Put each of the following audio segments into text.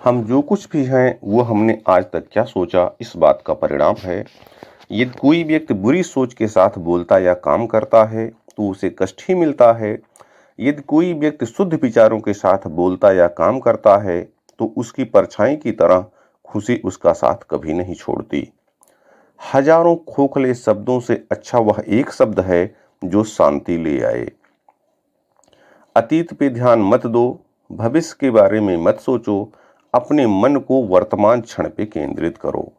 हम जो कुछ भी हैं वो हमने आज तक क्या सोचा इस बात का परिणाम है। यदि कोई व्यक्ति बुरी सोच के साथ बोलता या काम करता है तो उसे कष्ट ही मिलता है। यदि कोई व्यक्ति शुद्ध विचारों के साथ बोलता या काम करता है तो उसकी परछाई की तरह खुशी उसका साथ कभी नहीं छोड़ती। हजारों खोखले शब्दों से अच्छा वह एक शब्द है जो शांति ले आए। अतीत पे ध्यान मत दो, भविष्य के बारे में मत सोचो, अपने मन को वर्तमान क्षण पे केंद्रित करो।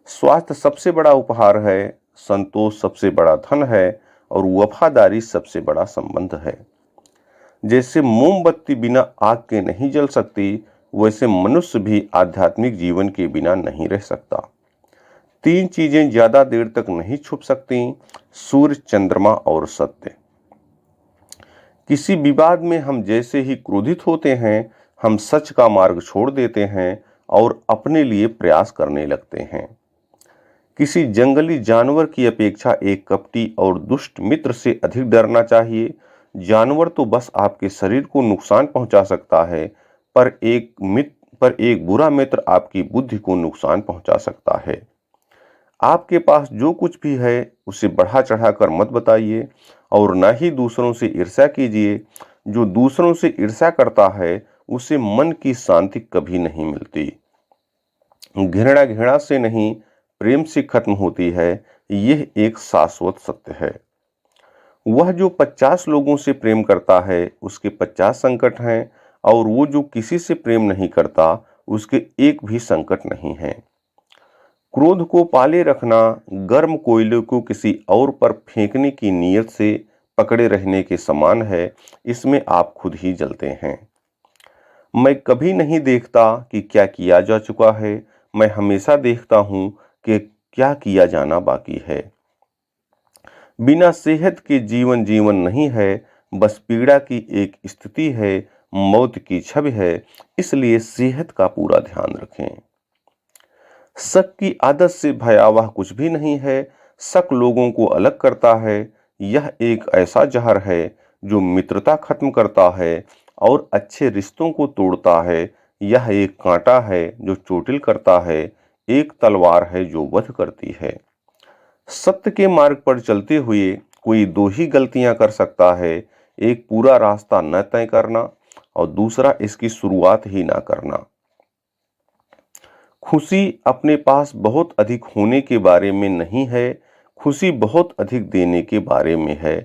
स्वास्थ्य सबसे बड़ा उपहार है, संतोष सबसे बड़ा धन है और वफादारी सबसे बड़ा संबंध है। जैसे मोमबत्ती बिना आग के नहीं जल सकती, वैसे मनुष्य भी आध्यात्मिक जीवन के बिना नहीं रह सकता। तीन चीजें ज्यादा देर तक नहीं छुप सकती, सूर्य, चंद्रमा और सत्य। किसी विवाद में हम जैसे ही क्रोधित होते हैं, हम सच का मार्ग छोड़ देते हैं और अपने लिए प्रयास करने लगते हैं। किसी जंगली जानवर की अपेक्षा एक कपटी और दुष्ट मित्र से अधिक डरना चाहिए। जानवर तो बस आपके शरीर को नुकसान पहुंचा सकता है, पर एक बुरा मित्र आपकी बुद्धि को नुकसान पहुंचा सकता है। आपके पास जो कुछ भी है उसे बढ़ा चढ़ाकर मत बताइए और न ही दूसरों से ईर्ष्या कीजिए। जो दूसरों से ईर्ष्या करता है उसे मन की शांति कभी नहीं मिलती। घृणा घृणा से नहीं, प्रेम से खत्म होती है, यह एक शाश्वत सत्य है। वह जो 50 लोगों से प्रेम करता है उसके 50 संकट हैं और वो जो किसी से प्रेम नहीं करता उसके एक भी संकट नहीं है। क्रोध को पाले रखना गर्म कोयले को किसी और पर फेंकने की नीयत से पकड़े रहने के समान है। इसमें आप खुद ही जलते हैं। मैं कभी नहीं देखता कि क्या किया जा चुका है, मैं हमेशा देखता हूं कि क्या किया जाना बाकी है। बिना सेहत के जीवन जीवन नहीं है, बस पीड़ा की एक स्थिति है, मौत की छवि है। इसलिए सेहत का पूरा ध्यान रखें। शक की आदत से भयावह कुछ भी नहीं है। शक लोगों को अलग करता है। यह एक ऐसा जहर है जो मित्रता खत्म करता है और अच्छे रिश्तों को तोड़ता है। यह एक कांटा है जो चोटिल करता है, एक तलवार है जो वध करती है। सत्य के मार्ग पर चलते हुए कोई दो ही गलतियां कर सकता है, एक पूरा रास्ता न तय करना और दूसरा इसकी शुरुआत ही ना करना। खुशी अपने पास बहुत अधिक होने के बारे में नहीं है, खुशी बहुत अधिक देने के बारे में है।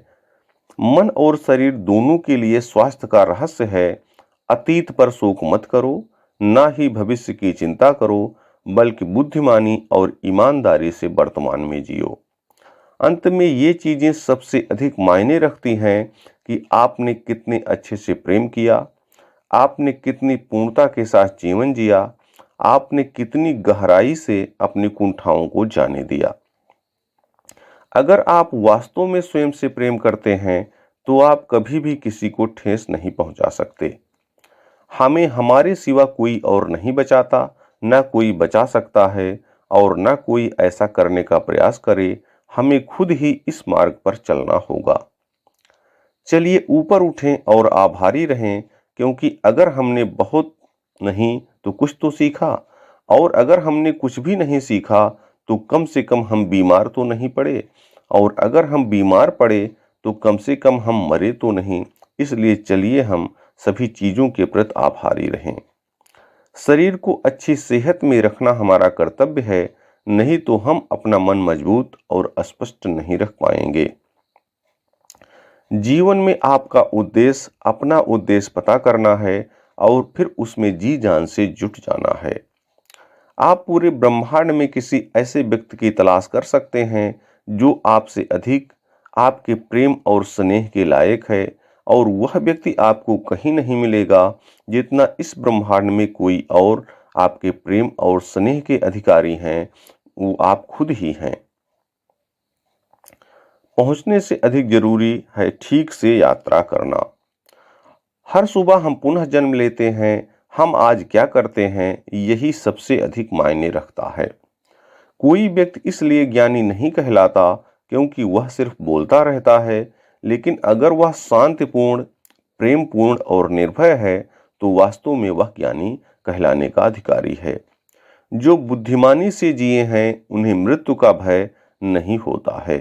मन और शरीर दोनों के लिए स्वास्थ्य का रहस्य है। अतीत पर शोक मत करो, ना ही भविष्य की चिंता करो, बल्कि बुद्धिमानी और ईमानदारी से वर्तमान में जियो। अंत में ये चीजें सबसे अधिक मायने रखती हैं कि आपने कितने अच्छे से प्रेम किया, आपने कितनी पूर्णता के साथ जीवन जिया, आपने कितनी गहराई से अपनी कुंठाओं को जाने दिया। अगर आप वास्तव में स्वयं से प्रेम करते हैं तो आप कभी भी किसी को ठेस नहीं पहुंचा सकते। हमें हमारे सिवा कोई और नहीं बचाता, न कोई बचा सकता है और न कोई ऐसा करने का प्रयास करे। हमें खुद ही इस मार्ग पर चलना होगा। चलिए ऊपर उठें और आभारी रहें, क्योंकि अगर हमने बहुत नहीं तो कुछ तो सीखा, और अगर हमने कुछ भी नहीं सीखा तो कम से कम हम बीमार तो नहीं पड़े, और अगर हम बीमार पड़े तो कम से कम हम मरे तो नहीं। इसलिए चलिए हम सभी चीजों के प्रति आभारी रहें। शरीर को अच्छी सेहत में रखना हमारा कर्तव्य है, नहीं तो हम अपना मन मजबूत और स्पष्ट नहीं रख पाएंगे। जीवन में आपका उद्देश्य अपना उद्देश्य पता करना है और फिर उसमें जी जान से जुट जाना है। आप पूरे ब्रह्मांड में किसी ऐसे व्यक्ति की तलाश कर सकते हैं जो आपसे अधिक आपके प्रेम और स्नेह के लायक है, और वह व्यक्ति आपको कहीं नहीं मिलेगा जितना इस ब्रह्मांड में कोई और आपके प्रेम और स्नेह के अधिकारी हैं, वो आप खुद ही हैं। पहुंचने से अधिक जरूरी है ठीक से यात्रा करना। हर सुबह हम पुनः जन्म लेते हैं, हम आज क्या करते हैं यही सबसे अधिक मायने रखता है। कोई व्यक्ति इसलिए ज्ञानी नहीं कहलाता क्योंकि वह सिर्फ बोलता रहता है, लेकिन अगर वह शांतिपूर्ण, प्रेमपूर्ण और निर्भय है तो वास्तव में वह ज्ञानी कहलाने का अधिकारी है। जो बुद्धिमानी से जिए हैं उन्हें मृत्यु का भय नहीं होता है।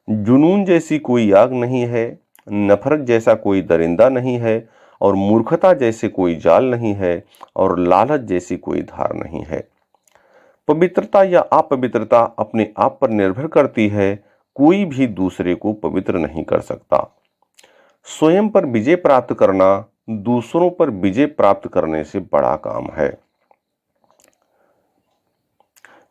जुनून जैसी कोई आग नहीं है, नफरत जैसा कोई दरिंदा नहीं है, और मूर्खता जैसे कोई जाल नहीं है, और लालच जैसी कोई धार नहीं है। पवित्रता या अपवित्रता अपने आप पर निर्भर करती है। कोई भी दूसरे को पवित्र नहीं कर सकता। स्वयं पर विजय प्राप्त करना दूसरों पर विजय प्राप्त करने से बड़ा काम है।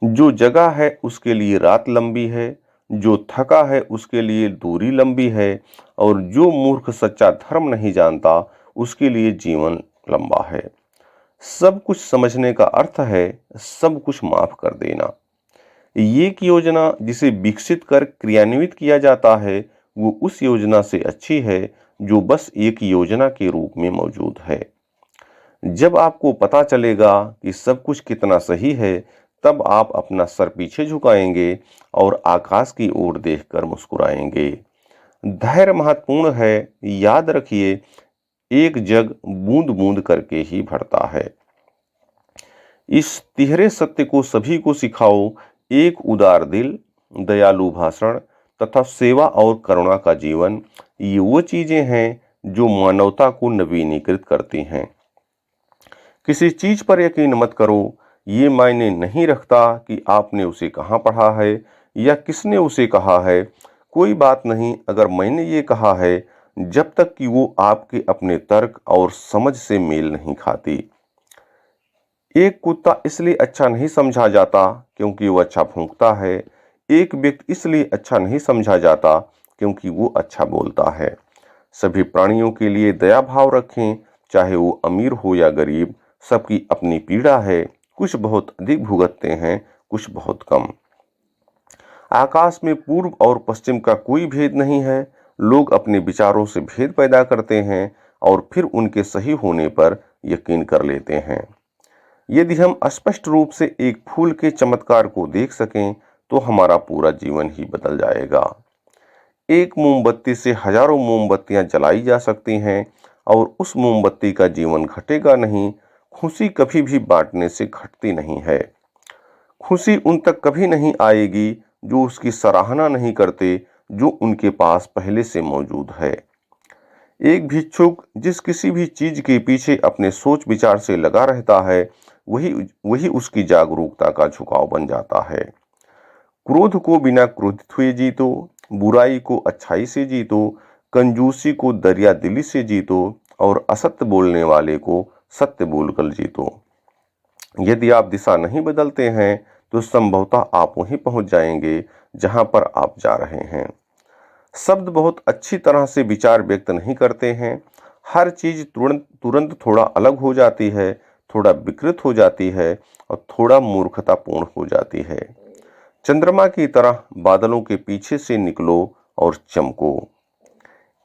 जो जगा है उसके लिए रात लंबी है, जो थका है उसके लिए दूरी लंबी है, और जो मूर्ख सच्चा धर्म नहीं जानता उसके लिए जीवन लंबा है। सब कुछ समझने का अर्थ है सब कुछ माफ कर देना। ये एक योजना जिसे विकसित कर क्रियान्वित किया जाता है वो उस योजना से अच्छी है जो बस एक योजना के रूप में मौजूद है। जब आपको पता चलेगा कि सब कुछ कितना सही है, तब आप अपना सर पीछे झुकाएंगे और आकाश की ओर देखकर मुस्कुराएंगे। धैर्य महत्वपूर्ण है, याद रखिए, एक जग बूंद बूंद करके ही भरता है। इस तिहरे सत्य को सभी को सिखाओ। एक उदार दिल, दयालु भाषण तथा सेवा और करुणा का जीवन, ये वो चीजें हैं जो मानवता को नवीनीकृत करती हैं। किसी चीज पर यकीन मत करो। ये मायने नहीं रखता कि आपने उसे कहाँ पढ़ा है या किसने उसे कहा है। कोई बात नहीं अगर मैंने ये कहा है, जब तक कि वो आपके अपने तर्क और समझ से मेल नहीं खाती। एक कुत्ता इसलिए अच्छा नहीं समझा जाता क्योंकि वो अच्छा भौंकता है। एक व्यक्ति इसलिए अच्छा नहीं समझा जाता क्योंकि वो अच्छा बोलता है। सभी प्राणियों के लिए दया भाव रखें, चाहे वो अमीर हो या गरीब। सबकी अपनी पीड़ा है, कुछ बहुत अधिक भुगतते हैं, कुछ बहुत कम। आकाश में पूर्व और पश्चिम का कोई भेद नहीं है। लोग अपने विचारों से भेद पैदा करते हैं और फिर उनके सही होने पर यकीन कर लेते हैं। यदि हम स्पष्ट रूप से एक फूल के चमत्कार को देख सकें तो हमारा पूरा जीवन ही बदल जाएगा। एक मोमबत्ती से हजारों मोमबत्तियां जलाई जा सकती हैं और उस मोमबत्ती का जीवन घटेगा नहीं। खुशी कभी भी बांटने से घटती नहीं है। खुशी उन तक कभी नहीं आएगी जो उसकी सराहना नहीं करते, जो उनके पास पहले से मौजूद है। एक भिक्षुक जिस किसी भी चीज के पीछे अपने सोच विचार से लगा रहता है, वही उसकी जागरूकता का झुकाव बन जाता है। क्रोध को बिना क्रोधित हुए जीतो, बुराई को अच्छाई से जीतो, कंजूसी को दरिया दिली से जीतो, और असत्य बोलने वाले को सत्य बोलकर जीतो। यदि आप दिशा नहीं बदलते हैं तो संभवतः आप वहीं पहुंच जाएंगे जहां पर आप जा रहे हैं। शब्द बहुत अच्छी तरह से विचार व्यक्त नहीं करते हैं। हर चीज तुरंत थोड़ा अलग हो जाती है, थोड़ा विकृत हो जाती है और थोड़ा मूर्खतापूर्ण हो जाती है। चंद्रमा की तरह बादलों के पीछे से निकलो और चमको।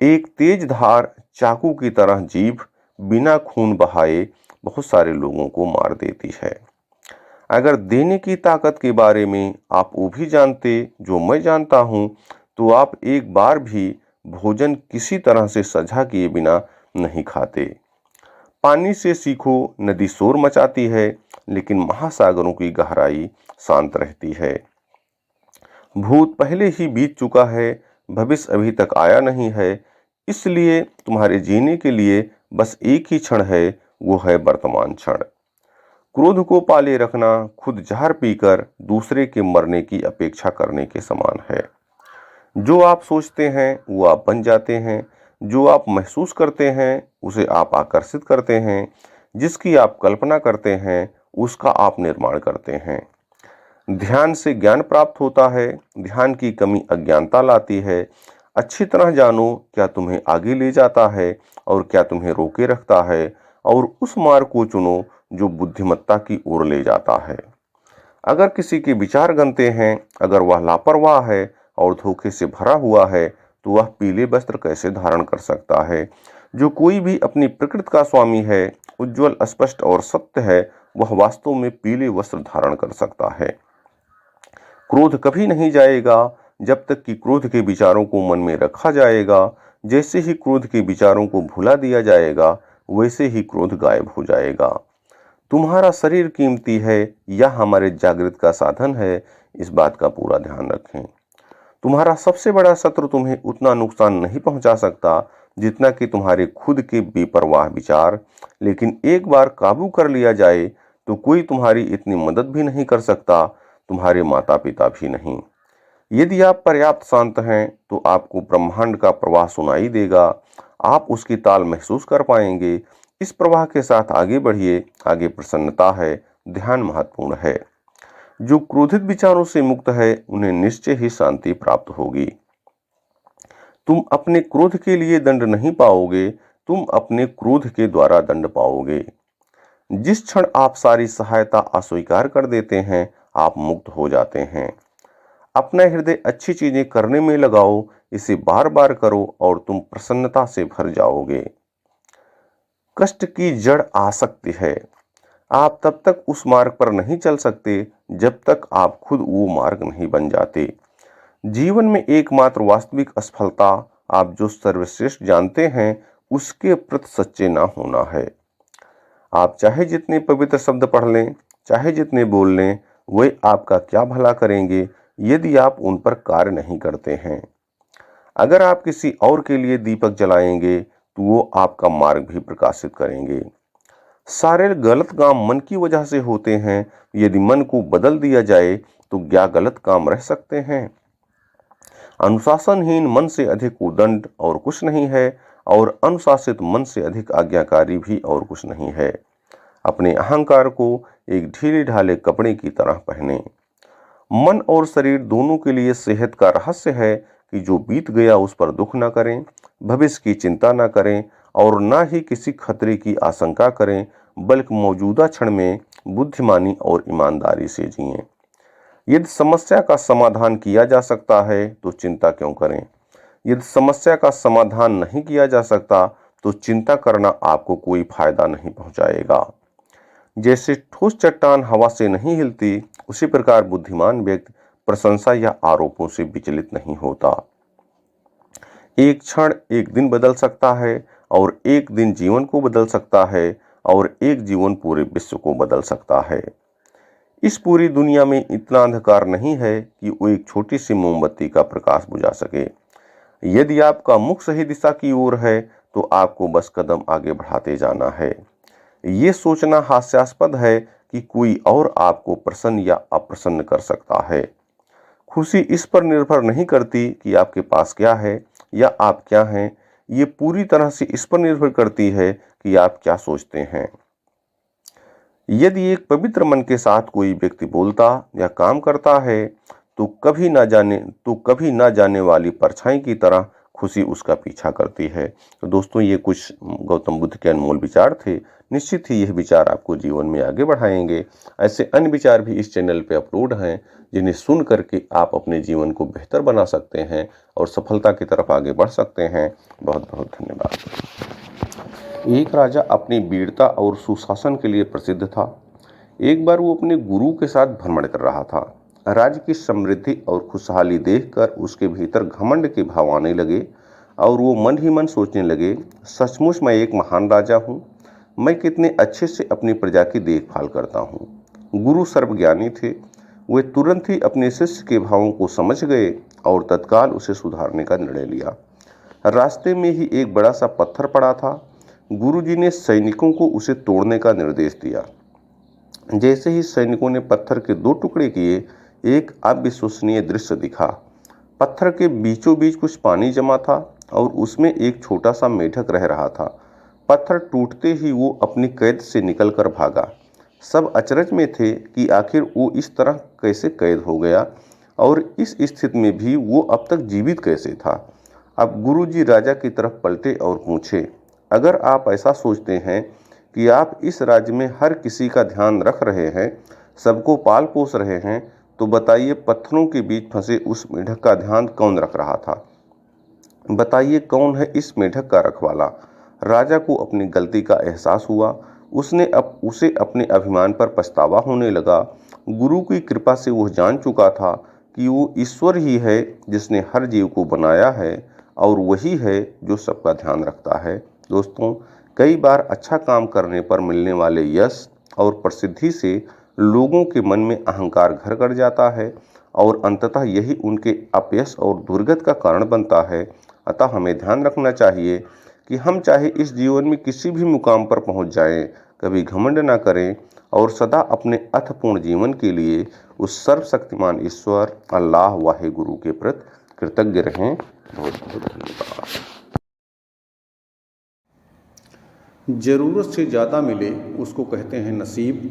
एक तेज धार चाकू की तरह जीभ बिना खून बहाए बहुत सारे लोगों को मार देती है। अगर देने की ताकत के बारे में आप वो भी जानते जो मैं जानता हूं, तो आप एक बार भी भोजन किसी तरह से सजा किए बिना नहीं खाते। पानी से सीखो, नदी शोर मचाती है लेकिन महासागरों की गहराई शांत रहती है। भूत पहले ही बीत चुका है, भविष्य अभी तक आया नहीं है, इसलिए तुम्हारे जीने के लिए बस एक ही क्षण है, वो है वर्तमान क्षण। क्रोध को पाले रखना खुद जहर पीकर दूसरे के मरने की अपेक्षा करने के समान है। जो आप सोचते हैं वो आप बन जाते हैं। जो आप महसूस करते हैं उसे आप आकर्षित करते हैं। जिसकी आप कल्पना करते हैं उसका आप निर्माण करते हैं। ध्यान से ज्ञान प्राप्त होता है। ध्यान की कमी अज्ञानता लाती है। अच्छी तरह जानो क्या तुम्हें आगे ले जाता है और क्या तुम्हें रोके रखता है, और उस मार्ग को चुनो जो बुद्धिमत्ता की ओर ले जाता है। अगर किसी के विचार गंदे हैं, अगर वह लापरवाह है और धोखे से भरा हुआ है, तो वह पीले वस्त्र कैसे धारण कर सकता है। जो कोई भी अपनी प्रकृति का स्वामी है, उज्जवल, स्पष्ट और सत्य है, वह वास्तव में पीले वस्त्र धारण कर सकता है। क्रोध कभी नहीं जाएगा जब तक कि क्रोध के विचारों को मन में रखा जाएगा। जैसे ही क्रोध के विचारों को भुला दिया जाएगा, वैसे ही क्रोध गायब हो जाएगा। तुम्हारा शरीर कीमती है या हमारे जागृत का साधन है, इस बात का पूरा ध्यान रखें। तुम्हारा सबसे बड़ा शत्रु तुम्हें उतना नुकसान नहीं पहुंचा सकता जितना कि तुम्हारे खुद के बेपरवाह विचार। लेकिन एक बार काबू कर लिया जाए तो कोई तुम्हारी इतनी मदद भी नहीं कर सकता, तुम्हारे माता पिता भी नहीं। यदि आप पर्याप्त शांत हैं तो आपको ब्रह्मांड का प्रवाह सुनाई देगा, आप उसकी ताल महसूस कर पाएंगे। इस प्रवाह के साथ आगे बढ़िए, आगे प्रसन्नता है, ध्यान महत्वपूर्ण है। जो क्रोधित विचारों से मुक्त है उन्हें निश्चय ही शांति प्राप्त होगी। तुम अपने क्रोध के लिए दंड नहीं पाओगे, तुम अपने क्रोध के द्वारा दंड पाओगे। जिस क्षण आप सारी सहायता अस्वीकार कर देते हैं, आप मुक्त हो जाते हैं। अपना हृदय अच्छी चीजें करने में लगाओ, इसे बार बार करो और तुम प्रसन्नता से भर जाओगे। कष्ट की जड़ आसक्ति है। आप तब तक उस मार्ग पर नहीं चल सकते जब तक आप खुद वो मार्ग नहीं बन जाते। जीवन में एकमात्र वास्तविक असफलता आप जो सर्वश्रेष्ठ जानते हैं उसके प्रति सच्चे ना होना है। आप चाहे जितने पवित्र शब्द पढ़ लें, चाहे जितने बोल लें, वे आपका क्या भला करेंगे यदि आप उन पर कार्य नहीं करते हैं। अगर आप किसी और के लिए दीपक जलाएंगे तो वो आपका मार्ग भी प्रकाशित करेंगे। सारे गलत काम मन की वजह से होते हैं। यदि मन को बदल दिया जाए तो क्या गलत काम रह सकते हैं? अनुशासनहीन मन से अधिक उदंड और कुछ नहीं है, और अनुशासित मन से अधिक आज्ञाकारी भी और कुछ नहीं है। अपने अहंकार को एक ढीले ढाले कपड़े की तरह पहने। मन और शरीर दोनों के लिए सेहत का रहस्य है कि जो बीत गया उस पर दुख न करें, भविष्य की चिंता न करें और न ही किसी खतरे की आशंका करें, बल्कि मौजूदा क्षण में बुद्धिमानी और ईमानदारी से जिएं। यदि समस्या का समाधान किया जा सकता है तो चिंता क्यों करें? यदि समस्या का समाधान नहीं किया जा सकता तो चिंता करना आपको कोई फायदा नहीं पहुंचाएगा। जैसे ठोस चट्टान हवा से नहीं हिलती, उसी प्रकार बुद्धिमान व्यक्ति प्रशंसा या आरोपों से विचलित नहीं होता। एक क्षण एक दिन बदल सकता है, और एक दिन जीवन को बदल सकता है, और एक जीवन पूरे विश्व को बदल सकता है। इस पूरी दुनिया में इतना अंधकार नहीं है कि वो एक छोटी सी मोमबत्ती का प्रकाश बुझा सके। यदि आपका मुख सही दिशा की ओर है तो आपको बस कदम आगे बढ़ाते जाना है। ये सोचना हास्यास्पद है कि कोई और आपको प्रसन्न या अप्रसन्न कर सकता है। खुशी इस पर निर्भर नहीं करती कि आपके पास क्या है या आप क्या हैं, ये पूरी तरह से इस पर निर्भर करती है कि आप क्या सोचते हैं। यदि एक पवित्र मन के साथ कोई व्यक्ति बोलता या काम करता है तो कभी ना जाने वाली परछाई की तरह खुशी उसका पीछा करती है। तो दोस्तों, ये कुछ गौतम बुद्ध के अनमोल विचार थे। निश्चित ही यह विचार आपको जीवन में आगे बढ़ाएंगे। ऐसे अन्य विचार भी इस चैनल पे अपलोड हैं जिन्हें सुन करके आप अपने जीवन को बेहतर बना सकते हैं और सफलता की तरफ आगे बढ़ सकते हैं। बहुत बहुत धन्यवाद। एक राजा अपनी वीरता और सुशासन के लिए प्रसिद्ध था। एक बार वो अपने गुरु के साथ भ्रमण कर रहा था। राज्य की समृद्धि और खुशहाली देखकर उसके भीतर घमंड के भाव आने लगे और वो मन ही मन सोचने लगे, सचमुच मैं एक महान राजा हूँ। मैं कितने अच्छे से अपनी प्रजा की देखभाल करता हूँ। गुरु सर्वज्ञानी थे। वे तुरंत ही अपने शिष्य के भावों को समझ गए और तत्काल उसे सुधारने का निर्णय लिया। रास्ते में ही एक बड़ा सा पत्थर पड़ा था। गुरुजी ने सैनिकों को उसे तोड़ने का निर्देश दिया। जैसे ही सैनिकों ने पत्थर के 2 टुकड़े किए, एक अविश्वसनीय दृश्य दिखा। पत्थर के बीचों बीच कुछ पानी जमा था और उसमें एक छोटा सा मेढक रह रहा था। पत्थर टूटते ही वो अपनी कैद से निकलकर भागा। सब अचरज में थे कि आखिर वो इस तरह कैसे कैद हो गया और इस स्थिति में भी वो अब तक जीवित कैसे था। अब गुरुजी राजा की तरफ पलटे और पूछे, अगर आप ऐसा सोचते हैं कि आप इस राज्य में हर किसी का ध्यान रख रहे हैं, सबको पाल पोस रहे हैं, तो बताइए पत्थरों के बीच फंसे उस मेढक का ध्यान कौन रख रहा था? बताइए कौन है इस मेढक का रखवाला? राजा को अपनी गलती का एहसास हुआ। उसे अपने अभिमान पर पछतावा होने लगा। गुरु की कृपा से वह जान चुका था कि वो ईश्वर ही है जिसने हर जीव को बनाया है और वही है जो सबका ध्यान रखता है। दोस्तों, कई बार अच्छा काम करने पर मिलने वाले यश और प्रसिद्धि से लोगों के मन में अहंकार घर कर जाता है और अंततः यही उनके अपयश और दुर्गति का कारण बनता है। अतः हमें ध्यान रखना चाहिए कि हम चाहे इस जीवन में किसी भी मुकाम पर पहुंच जाएं, कभी घमंड ना करें और सदा अपने अर्थपूर्ण जीवन के लिए उस सर्वशक्तिमान ईश्वर अल्लाह वाहे गुरु के प्रति कृतज्ञ रहें। बहुत बहुत धन्यवाद। ज़रूरत से ज़्यादा मिले उसको कहते हैं नसीब,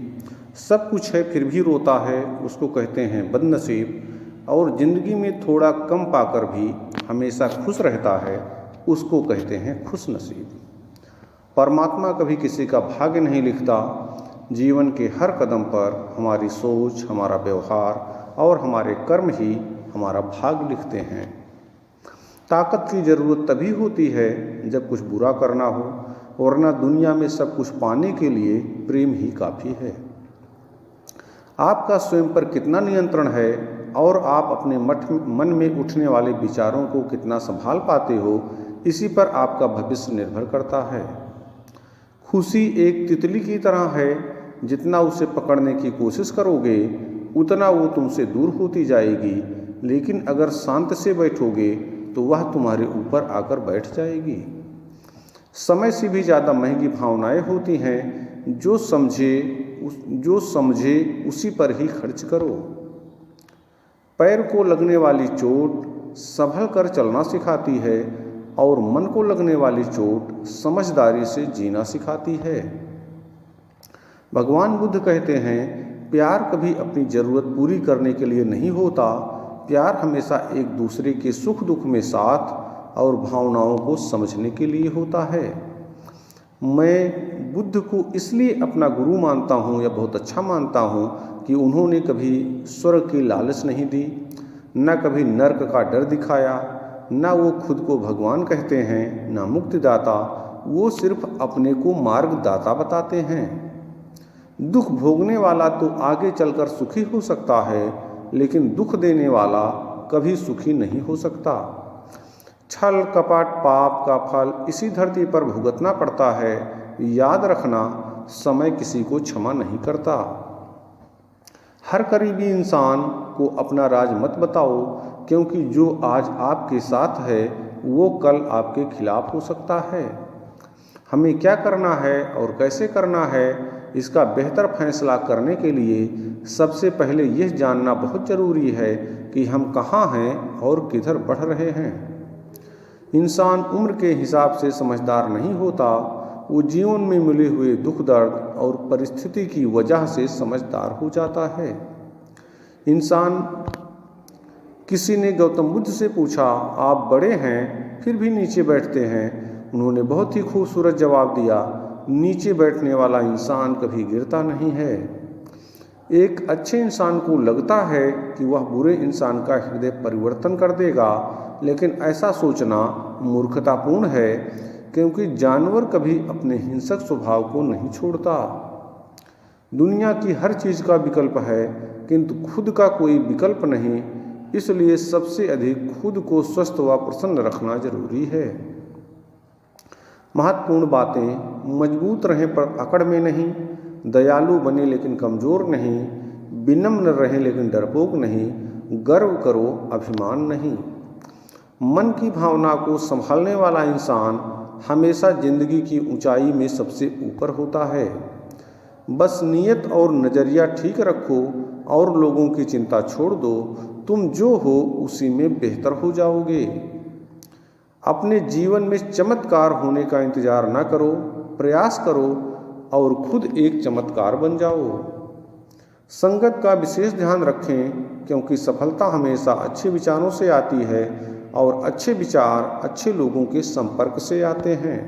सब कुछ है फिर भी रोता है उसको कहते हैं बदनसीब, और ज़िंदगी में थोड़ा कम पाकर भी हमेशा खुश रहता है उसको कहते हैं खुश नसीब। परमात्मा कभी किसी का भाग्य नहीं लिखता, जीवन के हर कदम पर हमारी सोच, हमारा व्यवहार और हमारे कर्म ही हमारा भाग्य लिखते हैं। ताकत की ज़रूरत तभी होती है जब कुछ बुरा करना हो, वरना दुनिया में सब कुछ पाने के लिए प्रेम ही काफ़ी है। आपका स्वयं पर कितना नियंत्रण है और आप अपने मन में उठने वाले विचारों को कितना संभाल पाते हो, इसी पर आपका भविष्य निर्भर करता है। खुशी एक तितली की तरह है, जितना उसे पकड़ने की कोशिश करोगे उतना वो तुमसे दूर होती जाएगी, लेकिन अगर शांत से बैठोगे तो वह तुम्हारे ऊपर आकर बैठ जाएगी। समय से भी ज़्यादा महंगी भावनाएं होती हैं, जो समझे उसी पर ही खर्च करो। पैर को लगने वाली चोट संभल कर चलना सिखाती है और मन को लगने वाली चोट समझदारी से जीना सिखाती है। भगवान बुद्ध कहते हैं, प्यार कभी अपनी ज़रूरत पूरी करने के लिए नहीं होता, प्यार हमेशा एक दूसरे के सुख दुख में साथ और भावनाओं को समझने के लिए होता है। मैं बुद्ध को इसलिए अपना गुरु मानता हूँ या बहुत अच्छा मानता हूँ कि उन्होंने कभी स्वर्ग की लालच नहीं दी, न कभी नर्क का डर दिखाया, न वो खुद को भगवान कहते हैं, न मुक्तिदाता, वो सिर्फ अपने को मार्गदाता बताते हैं। दुख भोगने वाला तो आगे चलकर सुखी हो सकता है, लेकिन दुख देने वाला कभी सुखी नहीं हो सकता। छल कपट पाप का फल इसी धरती पर भुगतना पड़ता है। याद रखना, समय किसी को क्षमा नहीं करता। हर करीबी इंसान को अपना राज मत बताओ, क्योंकि जो आज आपके साथ है वो कल आपके खिलाफ हो सकता है। हमें क्या करना है और कैसे करना है, इसका बेहतर फैसला करने के लिए सबसे पहले यह जानना बहुत ज़रूरी है कि हम कहाँ हैं और किधर बढ़ रहे हैं। इंसान उम्र के हिसाब से समझदार नहीं होता, वो जीवन में मिले हुए दुख दर्द और परिस्थिति की वजह से समझदार हो जाता है। किसी ने गौतम बुद्ध से पूछा, आप बड़े हैं फिर भी नीचे बैठते हैं। उन्होंने बहुत ही खूबसूरत जवाब दिया, नीचे बैठने वाला इंसान कभी गिरता नहीं है। एक अच्छे इंसान को लगता है कि वह बुरे इंसान का हृदय परिवर्तन कर देगा, लेकिन ऐसा सोचना मूर्खतापूर्ण है, क्योंकि जानवर कभी अपने हिंसक स्वभाव को नहीं छोड़ता। दुनिया की हर चीज़ का विकल्प है, किंतु खुद का कोई विकल्प नहीं, इसलिए सबसे अधिक खुद को स्वस्थ व प्रसन्न रखना जरूरी है। महत्वपूर्ण बातें, मजबूत रहें पर अकड़ में नहीं, दयालु बने लेकिन कमज़ोर नहीं, विनम्र रहें लेकिन डरपोक नहीं, गर्व करो अभिमान नहीं। मन की भावना को संभालने वाला इंसान हमेशा जिंदगी की ऊंचाई में सबसे ऊपर होता है। बस नीयत और नज़रिया ठीक रखो और लोगों की चिंता छोड़ दो, तुम जो हो उसी में बेहतर हो जाओगे। अपने जीवन में चमत्कार होने का इंतजार न करो, प्रयास करो और खुद एक चमत्कार बन जाओ। संगत का विशेष ध्यान रखें, क्योंकि सफलता हमेशा अच्छे विचारों से आती है और अच्छे विचार अच्छे लोगों के संपर्क से आते हैं।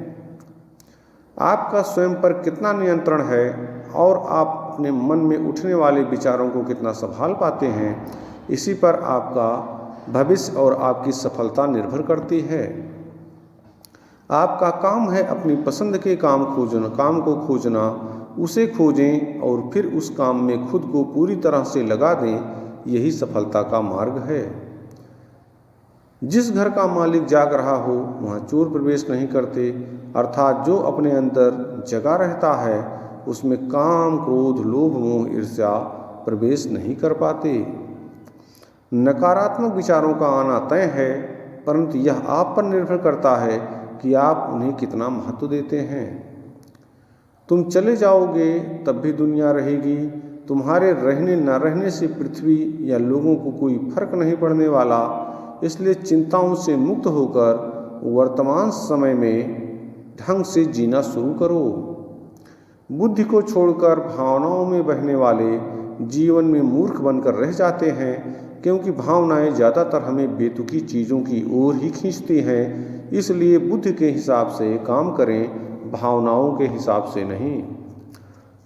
आपका स्वयं पर कितना नियंत्रण है और आप अपने मन में उठने वाले विचारों को कितना संभाल पाते हैं, इसी पर आपका भविष्य और आपकी सफलता निर्भर करती है। आपका काम है अपनी पसंद के काम को खोजना, उसे खोजें और फिर उस काम में खुद को पूरी तरह से लगा दें, यही सफलता का मार्ग है। जिस घर का मालिक जाग रहा हो वहाँ चोर प्रवेश नहीं करते, अर्थात जो अपने अंदर जगा रहता है उसमें काम, क्रोध, लोभ, मोह, ईर्ष्या प्रवेश नहीं कर पाते। नकारात्मक विचारों का आना तय है, परंतु यह आप पर निर्भर करता है कि आप उन्हें कितना महत्व देते हैं। तुम चले जाओगे तब भी दुनिया रहेगी। तुम्हारे रहने न रहने से पृथ्वी या लोगों को कोई फर्क नहीं पड़ने वाला। इसलिए चिंताओं से मुक्त होकर वर्तमान समय में ढंग से जीना शुरू करो। बुद्धि को छोड़कर भावनाओं में बहने वाले जीवन में मूर्ख बनकर रह जाते हैं, क्योंकि भावनाएं ज़्यादातर हमें बेतुकी चीज़ों की ओर ही खींचती हैं। इसलिए बुद्धि के हिसाब से काम करें, भावनाओं के हिसाब से नहीं।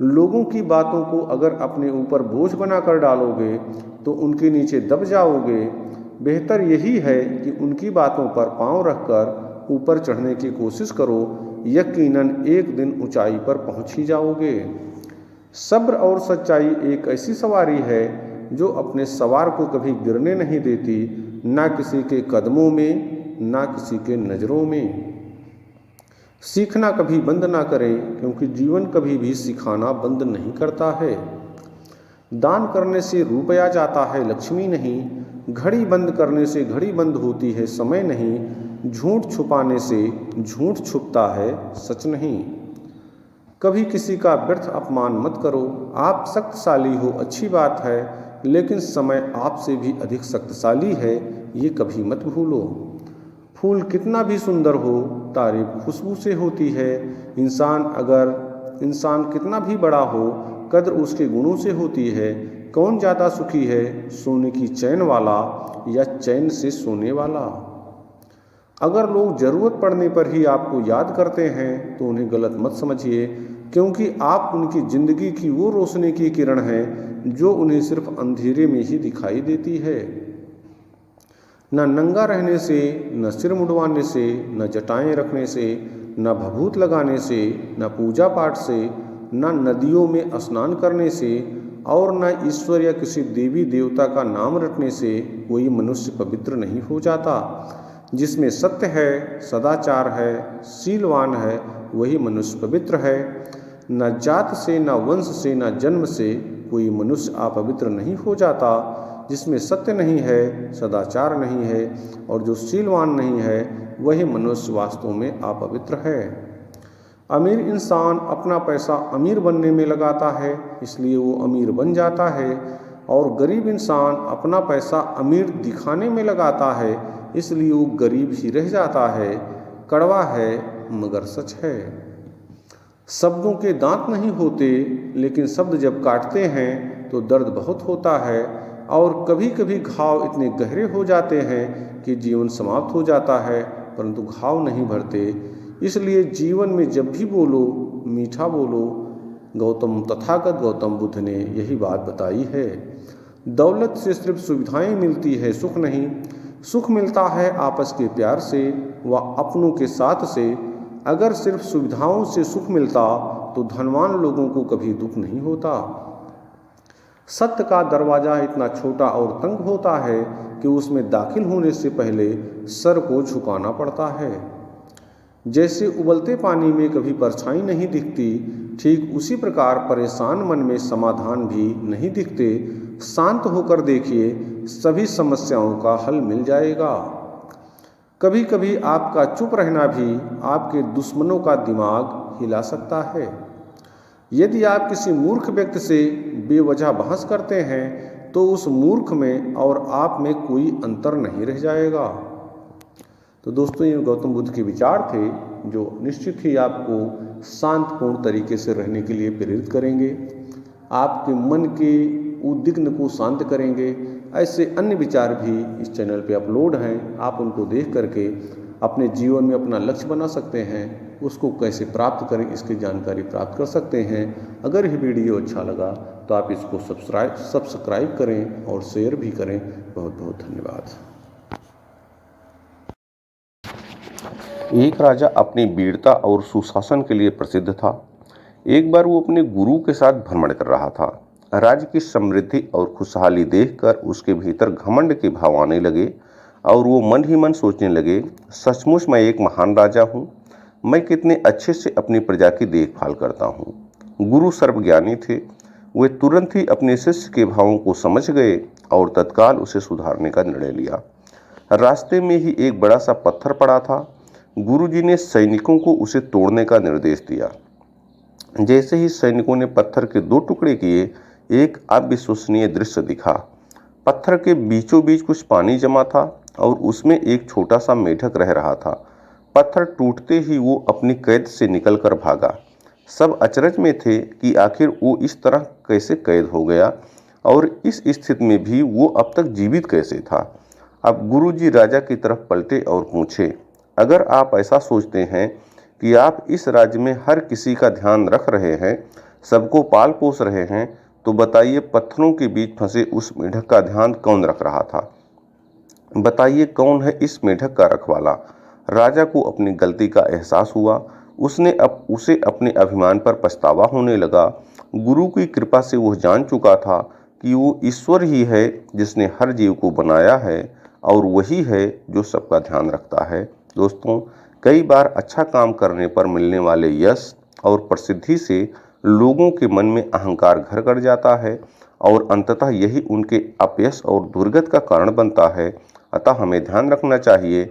लोगों की बातों को अगर अपने ऊपर बोझ बनाकर डालोगे तो उनके नीचे दब जाओगे। बेहतर यही है कि उनकी बातों पर पांव रखकर ऊपर चढ़ने की कोशिश करो। यकीनन एक दिन ऊंचाई पर पहुंच ही जाओगे। सब्र और सच्चाई एक ऐसी सवारी है जो अपने सवार को कभी गिरने नहीं देती, ना किसी के कदमों में, ना किसी के नज़रों में। सीखना कभी बंद ना करें, क्योंकि जीवन कभी भी सिखाना बंद नहीं करता है। दान करने से रुपया जाता है, लक्ष्मी नहीं। घड़ी बंद करने से घड़ी बंद होती है, समय नहीं। झूठ छुपाने से झूठ छुपता है, सच नहीं। कभी किसी का व्यर्थ अपमान मत करो। आप शक्तिशाली हो, अच्छी बात है, लेकिन समय आपसे भी अधिक शक्तिशाली है, ये कभी मत भूलो। फूल कितना भी सुंदर हो, तारीफ खुशबू से होती है। इंसान कितना भी बड़ा हो, कद्र उसके गुणों से होती है। कौन ज़्यादा सुखी है, सोने की चैन वाला या चैन से सोने वाला? अगर लोग ज़रूरत पड़ने पर ही आपको याद करते हैं तो उन्हें गलत मत समझिए, क्योंकि आप उनकी ज़िंदगी की वो रोशनी की किरण हैं जो उन्हें सिर्फ अंधेरे में ही दिखाई देती है। न नंगा रहने से, न सिर मुंडवाने से, न जटाएं रखने से, न भभूत लगाने से, न पूजा पाठ से, न नदियों में स्नान करने से और न ईश्वर या किसी देवी देवता का नाम रटने से कोई मनुष्य पवित्र नहीं हो जाता। जिसमें सत्य है, सदाचार है, शीलवान है, वही मनुष्य पवित्र है। न जात से, न वंश से, न जन्म से कोई मनुष्य अपवित्र नहीं हो जाता। जिसमें सत्य नहीं है, सदाचार नहीं है और जो शीलवान नहीं है, वही मनुष्य वास्तव में अपवित्र है। अमीर इंसान अपना पैसा अमीर बनने में लगाता है, इसलिए वो अमीर बन जाता है, और गरीब इंसान अपना पैसा अमीर दिखाने में लगाता है, इसलिए वो गरीब ही रह जाता है। कड़वा है मगर सच है। शब्दों के दांत नहीं होते, लेकिन शब्द जब काटते हैं तो दर्द बहुत होता है, और कभी कभी घाव इतने गहरे हो जाते हैं कि जीवन समाप्त हो जाता है, परंतु घाव नहीं भरते। इसलिए जीवन में जब भी बोलो, मीठा बोलो। तथागत गौतम बुद्ध ने यही बात बताई है। दौलत से सिर्फ सुविधाएं मिलती है, सुख नहीं। सुख मिलता है आपस के प्यार से व अपनों के साथ से। अगर सिर्फ सुविधाओं से सुख मिलता तो धनवान लोगों को कभी दुख नहीं होता। सत्य का दरवाज़ा इतना छोटा और तंग होता है कि उसमें दाखिल होने से पहले सर को झुकाना पड़ता है। जैसे उबलते पानी में कभी परछाई नहीं दिखती, ठीक उसी प्रकार परेशान मन में समाधान भी नहीं दिखते। शांत होकर देखिए, सभी समस्याओं का हल मिल जाएगा। कभी कभी आपका चुप रहना भी आपके दुश्मनों का दिमाग हिला सकता है। यदि आप किसी मूर्ख व्यक्ति से बेवजह बहस करते हैं तो उस मूर्ख में और आप में कोई अंतर नहीं रह जाएगा। तो दोस्तों, ये गौतम बुद्ध के विचार थे जो निश्चित ही आपको शांतपूर्ण तरीके से रहने के लिए प्रेरित करेंगे, आपके मन के उद्विग्न को शांत करेंगे। ऐसे अन्य विचार भी इस चैनल पे अपलोड हैं, आप उनको देख करके अपने जीवन में अपना लक्ष्य बना सकते हैं। उसको कैसे प्राप्त करें, इसकी जानकारी प्राप्त कर सकते हैं। अगर ये वीडियो अच्छा लगा तो आप इसको सब्सक्राइब करें और शेयर भी करें। बहुत बहुत धन्यवाद। एक राजा अपनी वीरता और सुशासन के लिए प्रसिद्ध था। एक बार वो अपने गुरु के साथ भ्रमण कर रहा था। राज्य की समृद्धि और खुशहाली देखकर उसके भीतर घमंड के भाव आने लगे और वो मन ही मन सोचने लगे, सचमुच मैं एक महान राजा हूँ। मैं कितने अच्छे से अपनी प्रजा की देखभाल करता हूँ। गुरु सर्वज्ञानी थे। वे तुरंत ही अपने शिष्य के भावों को समझ गए और तत्काल उसे सुधारने का निर्णय लिया। रास्ते में ही एक बड़ा सा पत्थर पड़ा था। गुरुजी ने सैनिकों को उसे तोड़ने का निर्देश दिया। जैसे ही सैनिकों ने पत्थर के 2 टुकड़े किए, एक अविश्वसनीय दृश्य दिखा। पत्थर के बीचों बीच कुछ पानी जमा था और उसमें एक छोटा सा मेढक रह रहा था। पत्थर टूटते ही वो अपनी कैद से निकलकर भागा। सब अचरज में थे कि आखिर वो इस तरह कैसे कैद हो गया और इस स्थिति में भी वो अब तक जीवित कैसे था। अब गुरुजी राजा की तरफ पलटे और पूछे, अगर आप ऐसा सोचते हैं कि आप इस राज्य में हर किसी का ध्यान रख रहे हैं, सबको पाल पोस रहे हैं, तो बताइए पत्थरों के बीच फंसे उस मेढक का ध्यान कौन रख रहा था? बताइए कौन है इस मेढक का रखवाला? राजा को अपनी गलती का एहसास हुआ। उसे अपने अभिमान पर पछतावा होने लगा। गुरु की कृपा से वह जान चुका था कि वो ईश्वर ही है जिसने हर जीव को बनाया है और वही है जो सबका ध्यान रखता है। दोस्तों, कई बार अच्छा काम करने पर मिलने वाले यश और प्रसिद्धि से लोगों के मन में अहंकार घर कर जाता है और अंततः यही उनके अपयश और दुर्गति का कारण बनता है। अतः हमें ध्यान रखना चाहिए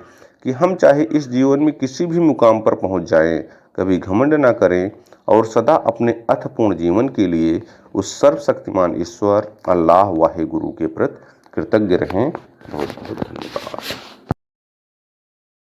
कि हम चाहे इस जीवन में किसी भी मुकाम पर पहुंच जाएं, कभी घमंड न करें और सदा अपने अर्थपूर्ण जीवन के लिए उस सर्वशक्तिमान ईश्वर अल्लाह वाहे गुरु के प्रति कृतज्ञ रहें। बहुत बहुत धन्यवाद।